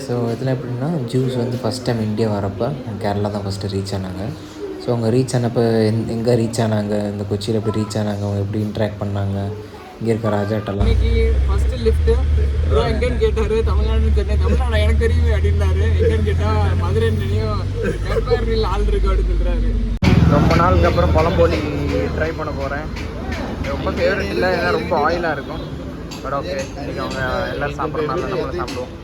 So இதில் எப்படின்னா juice வந்து ஃபஸ்ட் டைம் இந்தியா வரப்போ கேரளா தான் ஃபஸ்ட்டு ரீச் ஆனாங்க. ஸோ அவங்க ரீச் ஆனப்போ எங்கே ரீச் ஆனாங்க, இந்த கொச்சியில் எப்படி ரீச் ஆனாங்க, அவங்க எப்படி இன்ட்ராக்ட் பண்ணாங்க இங்கே இருக்க ராஜாட்டெல்லாம். இன்னைக்கு ஃபஸ்ட்டு லிஃப்ட்டு ப்ரோ எங்கேன்னு கேட்டார். தமிழ்நாடுன்னு சொன்னேன். தமிழ்நாடு எனக்கு தெரியுமே அப்படின்னாரு. எங்கேன்னு கேட்டால் மதுரைன்னையும் கருப்பாரில் ஆள் இருக்கு அப்படின்னு சொல்கிறாரு. ரொம்ப நாளுக்கு அப்புறம் பழம்போலி ட்ரை பண்ண போகிறேன். ரொம்ப ஃபேவரட் இல்லை, ஏன்னா ரொம்ப ஆயிலாக இருக்கும். பட் ஓகே, இன்றைக்கி அவங்க எல்லோரும் சாப்பிட்றதுனால நம்மளும் சாப்பிடுவோம்.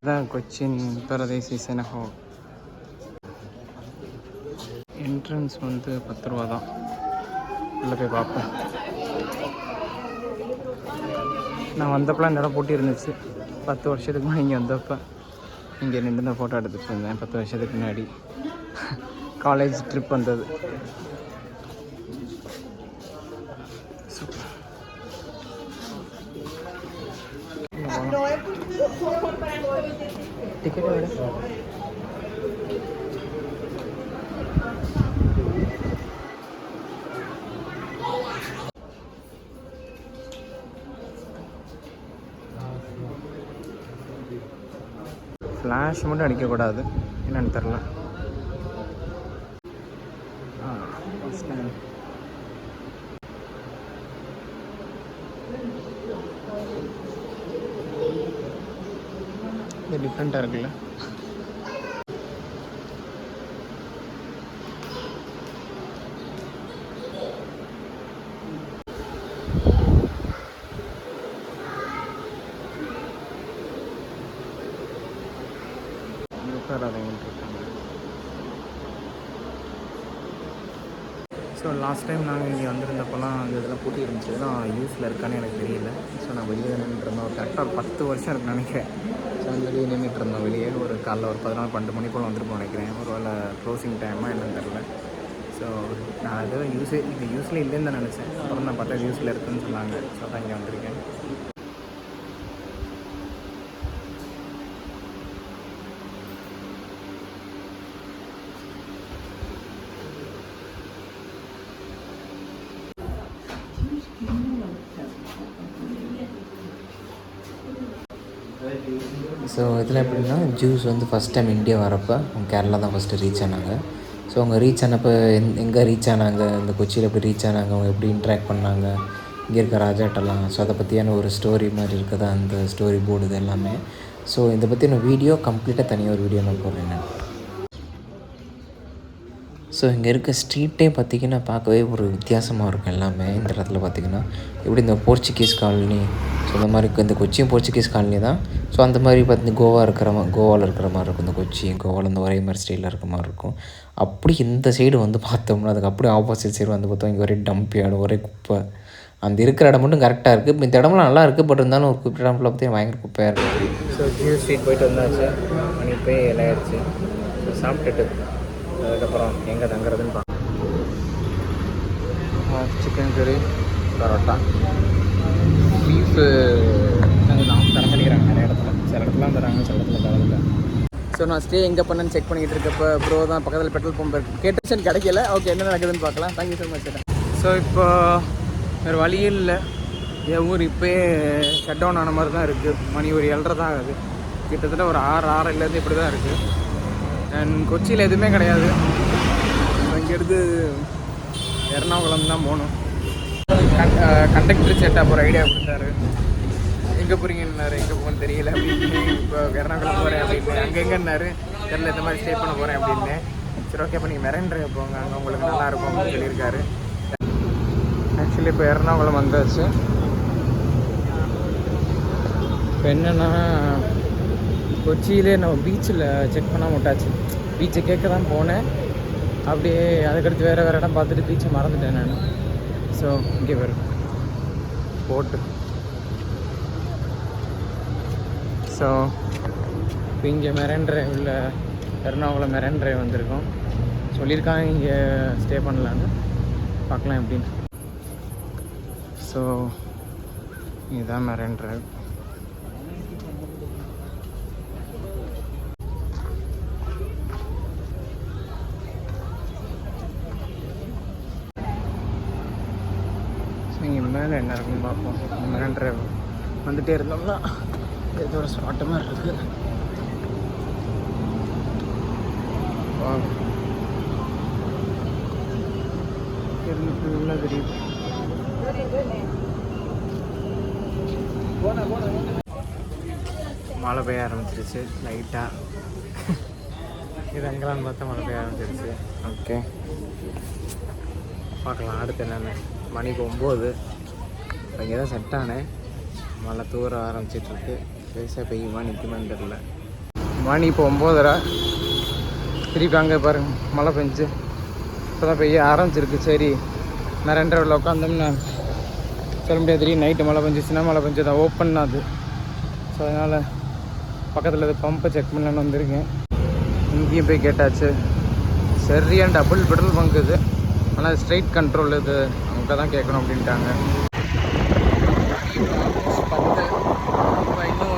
இதுதான் கொச்சின் பரதேசி செனஹோ. என்ட்ரன்ஸ் வந்து 10 ரூபா தான். உள்ளே போய் பார்ப்போம். நான் வந்தப்பெல்லாம் இந்த இடம் போட்டி இருந்துச்சு. 10 வருஷத்துக்கு முன்னாடி இங்கே வந்தப்போ இங்கே நின்று தான் ஃபோட்டோ எடுத்துகிட்டு இருந்தேன். 10 வருஷத்துக்கு முன்னாடி காலேஜ் ட்ரிப் வந்தது. டிக்கெட் விட ஃப்ளாஷ் மட்டும் அடிக்கக்கூடாது, என்னன்னு தெரில. இது டிஃப்ரெண்ட்டாக இருக்குல்ல. ஸோ லாஸ்ட் டைம் நாங்கள் இங்கே வந்திருந்தப்போலாம் அந்த இதெல்லாம் பூட்டி இருந்துச்சு. தான் யூஸில் இருக்கான்னு எனக்கு தெரியல. ஸோ நான் வெளியே நின்றுருந்தோம். கரெக்டாக ஒரு 10 வருஷம் இருக்குன்னு நினைக்கிறேன். ஸோ அந்த வெளியே நின்றுட்டுருந்தோம். வெளியே ஒரு காலைல ஒரு 14-12 மணி போல் வந்துருப்போம் நினைக்கிறேன். ஒரு வேளை க்ளோசிங் டைமாக என்னன்னு தெரில. ஸோ நான் ஏதோ இது யூஸில் இல்லைன்னு தான் நினச்சேன். அப்புறம் நான் பார்த்தா யூஸில் இருக்குதுன்னு சொன்னாங்க. ஸோ தான் இங்கே வந்திருக்கேன். ஸோ இதில் எப்படின்னா ஜூஸ் வந்து ஃபஸ்ட் டைம் இந்தியா வரப்போ அவங்க கேரளா தான் ஃபஸ்ட்டு ரீச் ஆனாங்க. ஸோ அவங்க ரீச் ஆனப்போ எங்கே ரீச் ஆனாங்க, இந்த கொச்சியில் எப்படி ரீச் ஆனாங்க, அவங்க எப்படி இன்ட்ராக்ட் பண்ணாங்க இங்கே இருக்க ராஜாட்டெல்லாம். ஸோ அதை பற்றியான ஒரு ஸ்டோரி மாதிரி இருக்குதா அந்த ஸ்டோரி போர்டு இது எல்லாமே. ஸோ இதை பற்றின வீடியோ கம்ப்ளீட்டாக தனியாக ஒரு வீடியோ நான் போடுறேன் நான். ஸோ இங்கே இருக்க ஸ்ட்ரீட்டே பார்த்திங்கன்னா பார்க்கவே ஒரு வித்தியாசமாக இருக்கும் எல்லாமே. இந்த இடத்துல பார்த்திங்கன்னா எப்படி இந்த போர்ச்சுகீஸ் காலனி, ஸோ இந்த மாதிரி இந்த கொச்சியும் போர்ச்சுகீஸ் காலனி தான். ஸோ அந்த மாதிரி பார்த்திங்கன்னா கோவாவில் இருக்கிற மாதிரி இருக்கும். இந்த கொச்சி கோவாவில் இந்த ஒரே மாதிரி ஸ்டைலில் இருக்கிற மாதிரி இருக்கும். அப்படி இந்த சைடு வந்து பார்த்தோம்னா அதுக்கு அப்படியே ஆப்போசிட் சைடு வந்து பார்த்தோம் இங்கே ஒரே டம்ப் யார்டு, ஒரே குப்பை. அந்த இருக்கிற இடம் மட்டும் கரெக்டாக இருக்குது. இப்போ இந்த இடம்லாம் நல்லா இருக்குது. பட் இருந்தாலும் ஒரு குறிப்பிட்ட இடம்ல பார்த்தீங்கன்னா பயங்கர குப்பையாக இருக்குது. ஸோ ஜியூ ஸ்ட்ரீட் போயிட்டு வந்தாச்சு. மணி போய் இலையாச்சு. ஸோ சாப்பிட்டுட்டு அதுக்கப்புறம் எங்கே தங்குறதுன்னு பார்க்கலாம். சிக்கன் கறி, பரோட்டா, பீஃபு தான் தர பண்ணிக்கிறாங்க நிறைய இடத்துல. சில இடத்துலாம் தராங்க, சில இடத்துல தரதில்லை. ஸோ நான் ஸ்டே எங்கே பண்ணேன்னு செக் பண்ணிக்கிட்டு இருக்கப்போ ப்ரோ தான் பக்கத்தில் பெட்ரோல் பம்ப் இருக்குது. கேட்டுச்சன் கிடைக்கல. ஓகே, என்ன நடக்குதுன்னு பார்க்கலாம். Thank you so much. ஸோ இப்போ வேறு வழியே இல்லை. என் ஊர் இப்போயே ஷட் டவுன் ஆன மாதிரி தான் இருக்குது. மணி ஒரு 7:30 தான் ஆகுது. கிட்டத்தட்ட ஒரு 6-6:30 இப்படி தான் இருக்குது. அண்ட் கொச்சியில் எதுவுமே கிடையாது. இங்கேருந்து எர்ணாகுளம் தான் போகணும். கண்டக்டர் செட் அப்போ ஒரு ஐடியா கொடுத்தாரு. எங்கே போகிறீங்கன்னாரு. எங்கே போகணும்னு தெரியல அப்படின்னு. இப்போ எர்ணாகுளம் போகிறேன் அப்படின்னு. அங்கே எங்கேன்னாரு தெரியல, இந்த மாதிரி ஸ்டே பண்ண போகிறேன் அப்படின்னு. சரி ஓகே, இப்போ நீங்கள் மெரைன் டிரைவ் போங்க, அங்கே உங்களுக்கு நல்லாயிருக்கும் அப்படின்னு சொல்லியிருக்காரு. ஆக்சுவலி இப்போ எர்ணாகுளம் வந்தாச்சு. இப்போ என்னென்னா கொச்சியிலே நம்ம பீச்சில் செக் பண்ணாமல் விட்டாச்சு. பீச்சை கேட்க தான் போனேன். அப்படியே அதுக்கடுத்து வேறு இடம் பார்த்துட்டு பீச்சை மறந்துட்டேன் நான். ஸோ இங்கே வரும் போட்டு. ஸோ இப்போ இங்கே மெரைன் டிரைவில் எர்ணாகுளம் மெரைன் டிரைவ் வந்திருக்கோம். சொல்லியிருக்காங்க இங்கே ஸ்டே பண்ணலான்னு. பார்க்கலாம் எப்படின்னு. ஸோ இதுதான் மெரைன் டிரைவ். மேலே என்ன இருக்குன்னு பார்ப்போம். மெரைன் டிரைவ் வந்துகிட்டே இருந்தோம்னா ஏதோ ஒரு ஸ்பாட்டு மாதிரி இருக்குது. ஃபுல்லாக தெரியுது. மழை பெய்ய ஆரம்பிச்சிருச்சு லைட்டாக. இது எங்கெல்லாம் பார்த்தா மழை பெய்ய ஆரம்பிச்சிருச்சு. ஓகே பார்க்கலாம் அடுத்து என்னென்ன. மணிக்கு 9. இங்கே தான் செட் ஆனேன். மழை தூர ஆரம்பிச்சிட்ருக்கு. பெருசாக பெய்யுமா நிற்குமான்னு தெரில. மணி இப்போ 9:30. திருப்பி அங்கே பாருங்க மழை பெஞ்சு இப்போ தான் பெய்ய ஆரம்பிச்சிருக்கு. சரி நான் 2:30 உட்காந்தோம்னா சொல்ல முடியாது. திடீர்னு நைட்டு மழை பெஞ்சிச்சுன்னா மழை பெஞ்சு தான் ஓப்பன் அது. ஸோ அதனால் பக்கத்தில் இது பம்பை செக் பண்ணலான்னு வந்திருக்கேன். இங்கேயும் போய் கேட்டாச்சு. சரியான டபுள் பெட்ரோல் பங்க் இது. ஆனால் ஸ்ட்ரைட் கண்ட்ரோல் இது அங்கே தான் கேட்கணும் அப்படின்ட்டாங்க.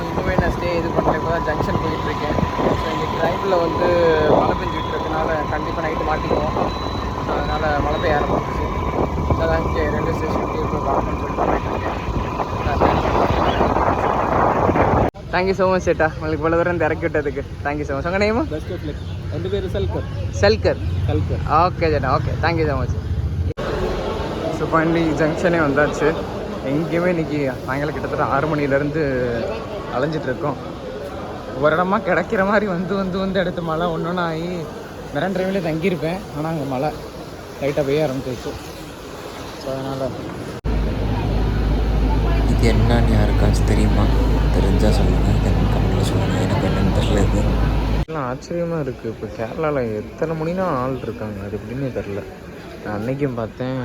இன்னுமே நான் ஸ்டே இது பண்ணல. இப்போ தான் ஜங்ஷன் போயிட்டுருக்கேன். ஸோ இங்கே ட்ரைவில் வந்து மழை பெஞ்சிட்டு இருக்கனால கண்டிப்பாக நைட்டு மாட்டிக்குவோம். ஸோ அதனால் மழை பெய்ய ஆரம்பிச்சிச்சு. அதான் இங்கே ரயில்வே ஸ்டேஷனுக்கு இப்போ பார்க்கணும்னு சொல்லிட்டு போயிட்டுருக்கேன். தேங்க்யூ ஸோ மச் சேட்டா, உங்களுக்கு இவ்வளோ தூரம் இந்த இறக்கி விட்டதுக்கு தேங்க்யூ ஸோ மச். உங்கள் நேம்? என் பேர் சல்கர். சல்கர் சல்கர். ஓகே சேட்டா, okay thank you so much. So finally ஜங்ஷனே வந்தாச்சு. எங்கேயுமே இன்றைக்கி சாயங்காலம் கிட்டத்தட்ட 6 மணிலேருந்து அலைஞ்சிட்ருக்கோம். ஒரு இடமா கிடைக்கிற மாதிரி வந்து எடுத்து மழை ஒன்று ஆகி மெரைன் டிரைவ்லேயே தங்கியிருப்பேன். ஆனால் அங்கே மழை லைட்டாக பெய்ய ஆரம்பிச்சிச்சு. ஸோ அதனால் இது என்னன்னு யாருக்காச்சும் தெரியுமா? தெரிஞ்சால் சொல்லுங்கள். கமெண்ட்டில் சொல்லுங்கள். எனக்கு என்னென்னு தெரியல. இது எல்லாம் ஆச்சரியமாக இருக்குது. இப்போ கேரளாவில் எத்தனை மணினா ஆள் இருக்காங்க, அது எப்படின்னே தெரில. நான் அன்றைக்கும் பார்த்தேன்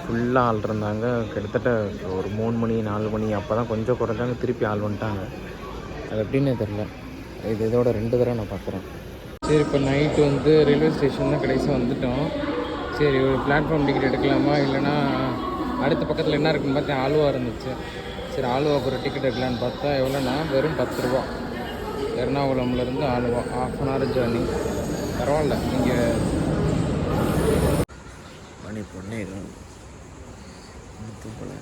ஃபுல்லாக ஆள் இருந்தாங்க. கிட்டத்தட்ட ஒரு 3 மணி 4 மணி அப்போ தான் கொஞ்சம் குறைஞ்சாங்க. திருப்பி ஆள் வந்துட்டாங்க. அது எப்படின்னே தெரில. இதோட 2 தடவை நான் பார்க்குறேன். சரி இப்போ நைட்டு வந்து ரயில்வே ஸ்டேஷன் தான் கடைசியாக வந்துட்டோம். சரி ஒரு பிளாட்ஃபார்ம் டிக்கெட் எடுக்கலாமா இல்லைனா அடுத்த பக்கத்தில் என்ன இருக்குன்னு பார்த்தேன். ஆலுவா இருந்துச்சு. சரி ஆலுவாவுக்கு ஒரு டிக்கெட் எடுக்கலான்னு பார்த்தா எவ்வளோனா வெறும் 10 ரூபா. எர்ணாகுளம்லேருந்து ஆலுவா 1/2 hour ஜேர்னி. பரவாயில்ல. நீங்கள் மணி பொண்ணே போல.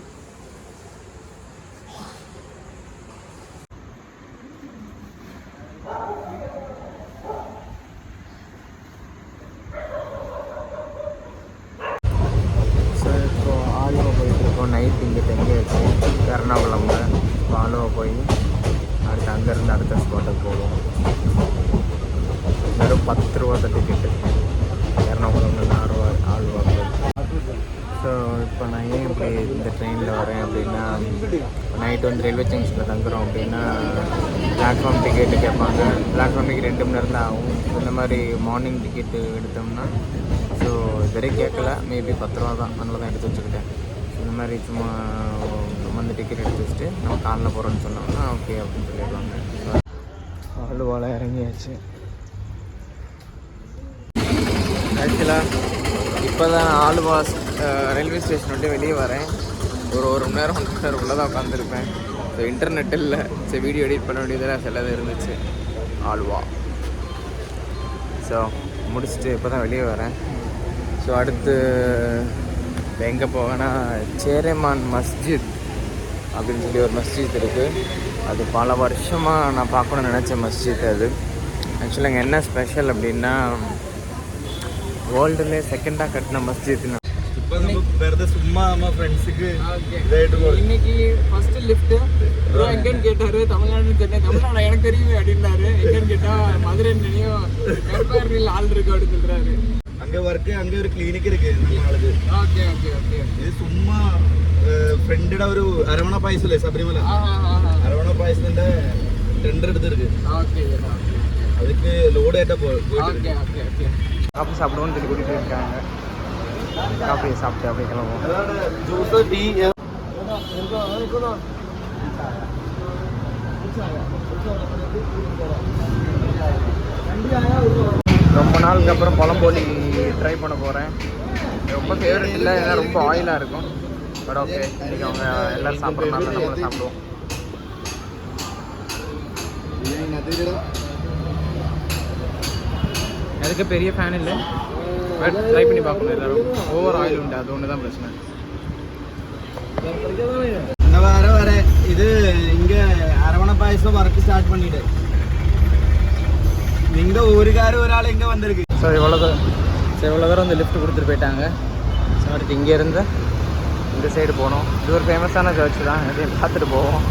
நைட் இங்கே தங்கியாச்சு எர்ணாகுளமில். இப்போ ஆலுவா போய் அடுத்து அங்கேருந்து அடுத்த ஸ்பாட்டுக்கு போவோம். வெறும் 10 ரூபா தான் டிக்கெட்டு எர்ணாகுளம்லேருந்து ஆலுவாக்கு. ஸோ இப்போ நான் ஏன் இப்படி இந்த ட்ரெயினில் வரேன் அப்படின்னா, நைட்டு வந்து ரயில்வே ஜங்ஷனில் தங்குறோம் அப்படின்னா பிளாட்ஃபார்ம் டிக்கெட்டு கேட்பாங்க. பிளாட்ஃபார்ம் டிக்கெட் 2 மணி நேரம் தான் ஆகும். இந்த மாதிரி மார்னிங் டிக்கெட்டு எடுத்தோம்னா ஸோ இதுவரை கேட்கல. மேபி 10 ரூபா தான். அதனால தான் எடுத்து வச்சுக்கிட்டேன். இந்த மாதிரி சும்மா வந்து டிக்கெட் எடுத்து வச்சுட்டு நம்ம காலைல போகிறோன்னு சொன்னோம்னா ஓகே அப்படின்னு சொல்லிடுவாங்க. ஆலுவால இறங்கியாச்சு. ஆக்சுவலாக இப்போ தான் ஆலுவா ரயில்வே ஸ்டேஷன் விட்டு வெளியே வரேன். ஒரு 1 மணி நேரம் 1 மணி நேரம் உள்ளே தான் உட்காந்துருப்பேன். ஸோ இன்டர்நெட் இல்லை. சரி வீடியோ எடிட் பண்ண வேண்டியதெல்லாம் சிலது இருந்துச்சு. ஆலுவா ஸோ முடிச்சுட்டு இப்போ தான் வெளியே வரேன். ஸோ அடுத்து இப்போ எங்கே போவேன்னா சேரமான் மஸ்ஜித் அப்படின்னு சொல்லி ஒரு மஸ்ஜித் இருக்குது. அது பல வருஷமாக நான் பார்க்கணுன்னு நினச்ச மஸ்ஜித். அது ஆக்சுவலாக இங்கே என்ன ஸ்பெஷல் அப்படின்னா வேர்ல்டுலே செகண்டாக கட்டின மஸ்ஜித்னா. இன்னைக்கு ஃபர்ஸ்ட் லிஃப்ட் எங்கன்னு கேட்டாரு. தமிழ்நாடுன்னு சொன்னேன். தமிழ்நாடு எனக்கு தெரியுமே அப்படின்னாரு. எங்கன்னு கேட்டால் மதுரை நினையும் ஆள் இருக்கு அப்படின்னு சொல்றாரு. அங்கே ஒர்க்கு அங்கே ஒரு கிளினிக் இருக்கு நாளுக்கு. Okay okay okay. இது சும்மா ഫ്രണ്ടിടെ ഒരു അരവണ പായസല്ലേ ശബരിമല, അരവണ പായസത്തിന്റെ ടെൻഡർ എടുത്തിருக்கு. அதுக்கு லோடு ஏட்ட போயிட்டு காஃபி சாப்பிடுவோம்னு சொல்லி கூட்டிகிட்டு இருக்காங்க. காஃபியை சாப்பிட்டு அப்படியே கிளம்புவோம். ஜூஸ் டீ ரொம்ப நாளுக்கு அப்புறம் பழம்போலி ட்ரை பண்ண போகிறேன். ரொம்ப ஃபேவரட் இல்லை, ஏன்னா ரொம்ப ஆயிலாக இருக்கும். பட் ஓகே, இன்றைக்கி அவங்க எல்லோரும் சாப்பிட்றதுனால நம்மளும் சாப்பிடுவோம். எதுக்கு பெரிய ஃபேன் இல்லை, பட் ட்ரை பண்ணி பார்க்கணும். எல்லோரும் ஓவர் ஆயில் உண்டு, அது ஒன்று தான் பிரச்சனை. இந்த வாரம் வர இது இங்கே அரவணை பாயசம் வர்க்கு ஸ்டார்ட் பண்ணிட்டு இந்த ஊருக்கார் ஒரு ஆள் இங்கே வந்திருக்கு. ஸோ இவ்வளோ தூரம் வந்து லிஃப்ட் கொடுத்துட்டு போயிட்டாங்க. ஸோ அடுத்து இங்கேருந்து இந்த சைடு போகணும். இது ஒரு ஃபேமஸான சர்ச் தான், எதையும் பார்த்துட்டு போவோம்.